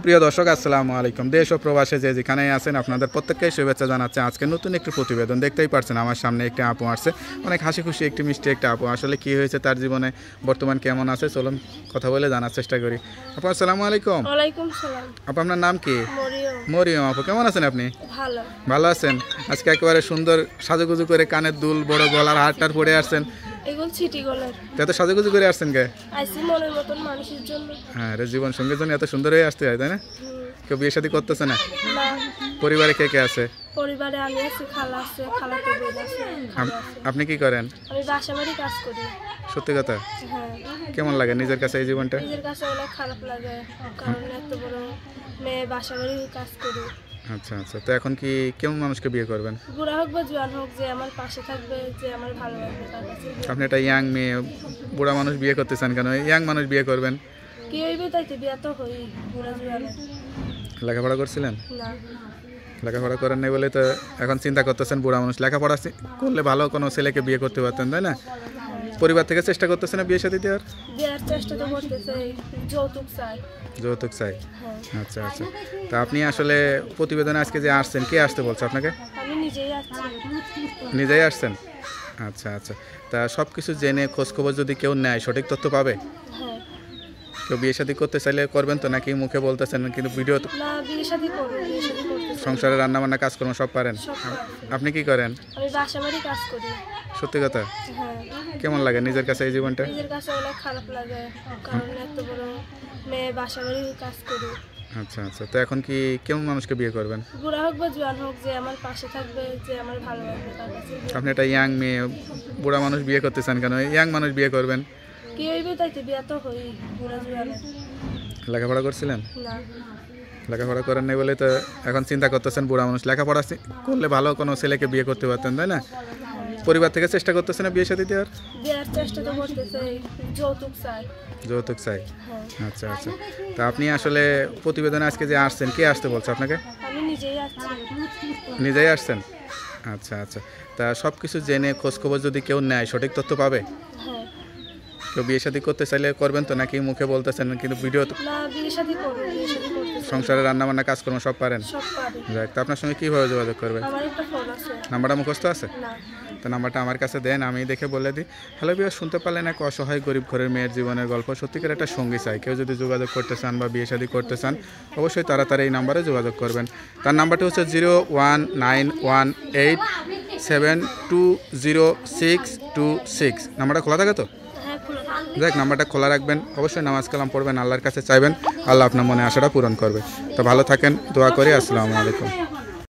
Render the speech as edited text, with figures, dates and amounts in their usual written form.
প্রিয় দর্শক আসসালামু আলাইকুম। দেশ ও প্রবাসে যে যেখানে আছেন আপনাদের প্রত্যেককে শুভেচ্ছা জানাচ্ছে। আজকে নতুন একটি প্রতিবেদন দেখতেই পারছেন আমার সামনে একটি আপু আসছে, অনেক হাসি খুশি একটি মিষ্টি একটা আপু। আসলে কি হয়েছে তার জীবনে, বর্তমান কেমন আছে, চলুন কথা বলে জানার চেষ্টা করি। আপু আসসালামু আলাইকুম। ওয়ালাইকুম সালাম। আপু আপনার নাম কি? মরিয়ম। মরিয়ম আপু, কেমন আছেন আপনি? ভালো। ভালো আছেন? আজকে একেবারে সুন্দর সাজুগুজু করে কানের দুল, বড় গলার হারটার পরে আসছেন, এগুলো সিটি গোলার। এত সাজুগুজু করে আসছেন কে? আইসি মনের মতন মানুষের জন্য। হ্যাঁ রে, জীবন সঙ্গীর জন্য এত সুন্দর হয়ে আসতে হয়, তাই না? কেউ বিয়ে শাদী করতেছে না? না, পরিবারে কে কে আছে? পরিবারে আমি আছি, খালা আছে, খালাতো বোন আছে, খালা আছে। আপনি কি করেন? আমি বাসা বাড়ি কাজ করি। সত্যি কথা? হ্যাঁ। কেমন লাগে নিজের কাছে এই জীবনটা? নিজের কাছে অনেক খারাপ লাগে, কারণ এত বড় মেয়ে বাসা বাড়ি কাজ করি। আচ্ছা আচ্ছা, তো এখন কি কেমন মানুষকে বিয়ে করবেন? বুড়া হোক বা জোয়ান হোক, যে আমার পাশে থাকবে, যে আমার ভালো লাগবে তার কাছে। আপনি একটা ইয়াং মেয়ে, বুড়া মানুষ বিয়ে করতে চান কেন? ইয়াং মানুষ বিয়ে করবেন। কি হইবে তাইতে বিয়া তো হই, বুড়া জোয়ানে। লেখাপড়া করছিলেন? না। লেখাপড়া করেন নাই বলে তো এখন চিন্তা করতেছেন বুড়া মানুষ। লেখাপড়া করলে ভালো কোনো ছেলেকে বিয়ে করতে পারতেন, তাই না? পরিবার থেকে চেষ্টা করতেছেন না বিয়ে শাদী দেওয়ার? বিয়ার চেষ্টা তো করতেছে, যৌতুক চাই। যৌতুক চাই? হ্যাঁ। আচ্ছা আচ্ছা, তা আপনি আসলে প্রতিবেদনে আজকে যে আসছেন, কে আসতে বলছে আপনাকে? আমি নিজেই আসছি। নিজেই আসছেন? আচ্ছা আচ্ছা, তা সব কিছু জেনে খোঁজখবর যদি কেউ নেয় সঠিক তথ্য পাবে? হ্যাঁ। কেউ বিয়ে শাদী করতে চাইলে করবেন তো, নাকি মুখে বলতেছেন কিন্তু ভিডিও? না, বিয়ে শাদী করবো, বিয়ে শাদী করতে চাই। সংসারে রান্নাবান্না কাজকর্ম সব পারেন? সব পারি। আপনি কি করেন? আমি বাসা বাড়ি কাজ করি। সত্যি কথা? হ্যাঁ। কেমন লাগে নিজের কাছে এই জীবনটা? নিজের কাছে অনেক খারাপ লাগে, কারণ এত বড় মেয়ে বাসা বাড়ি কাজ করি। আচ্ছা আচ্ছা, তো এখন কি কেমন মানুষকে বিয়ে করবেন? বুড়া হোক বা জোয়ান হোক, যে আমার পাশে থাকবে, যে আমার ভালো লাগবে তার কাছে। আপনি একটা ইয়াং মেয়ে, বুড়া মানুষ বিয়ে করতে চান কেন? ইয়াং মানুষ বিয়ে করবেন। কি হইবে তাইতে বিয়া তো হই, বুড়া জোয়ানে। লেখাপড়া করছিলেন? না। লেখাপড়া করেন নাই বলে তো এখন চিন্তা করতেছেন বুড়া মানুষ। লেখাপড়া করলে ভালো কোনো ছেলেকে বিয়ে করতে পারতেন, তাই না? পরিবার থেকে চেষ্টা করতেছেন না বিয়ে শাদী দেওয়ার? বিয়ার চেষ্টা তো করতেছে, যৌতুক চাই। যৌতুক চাই? হ্যাঁ। আচ্ছা আচ্ছা, তা আপনি আসলে প্রতিবেদনে আজকে যে আসছেন, কে আসতে বলছে আপনাকে? আমি নিজেই আসছি। নিজেই আসছেন? আচ্ছা আচ্ছা, তা সব কিছু জেনে খোঁজখবর যদি কেউ নেয় সঠিক তথ্য পাবে? হ্যাঁ। কেউ বিয়ে শাদী করতে চাইলে করবেন তো, নাকি মুখে বলতেছেন কিন্তু ভিডিও? না, বিয়ে শাদী করবো, বিয়ে শাদী করতে চাই। সংসারে রান্নাবান্না কাজকর্ম সব পারেন? সব পারি। যাক, তা আপনার সঙ্গে কীভাবে যোগাযোগ করবে? আমার একটা ফোন আছে। নাম্বারটা মুখস্থ আছে? না। তো নাম্বারটা আমার কাছে দেন, আমি দেখে বলে দিই। হ্যালো বিয়ার, শুনতে পারলেন এক অসহায় গরিব ঘরের মেয়ের জীবনের গল্প। সত্যিকার একটা সঙ্গী চাই। কেউ যদি যোগাযোগ করতে চান বা বিয়ে শাদী করতে চান, অবশ্যই তাড়াতাড়ি এই নাম্বারে যোগাযোগ করবেন। তার নাম্বারটি হচ্ছে 01918720626। নাম্বারটা খোলা থাকে তো? হ্যাঁ, খোলা থাকে। দেখ, নাম্বারটা খোলা রাখবেন, অবশ্যই নামাজ কালাম পড়বেন, আল্লাহর কাছে চাইবেন, আল্লাহ আপনার মনে আশাটা পূরণ করবে। তো ভালো থাকেন, দোয়া করি। আসসালামু আলাইকুম।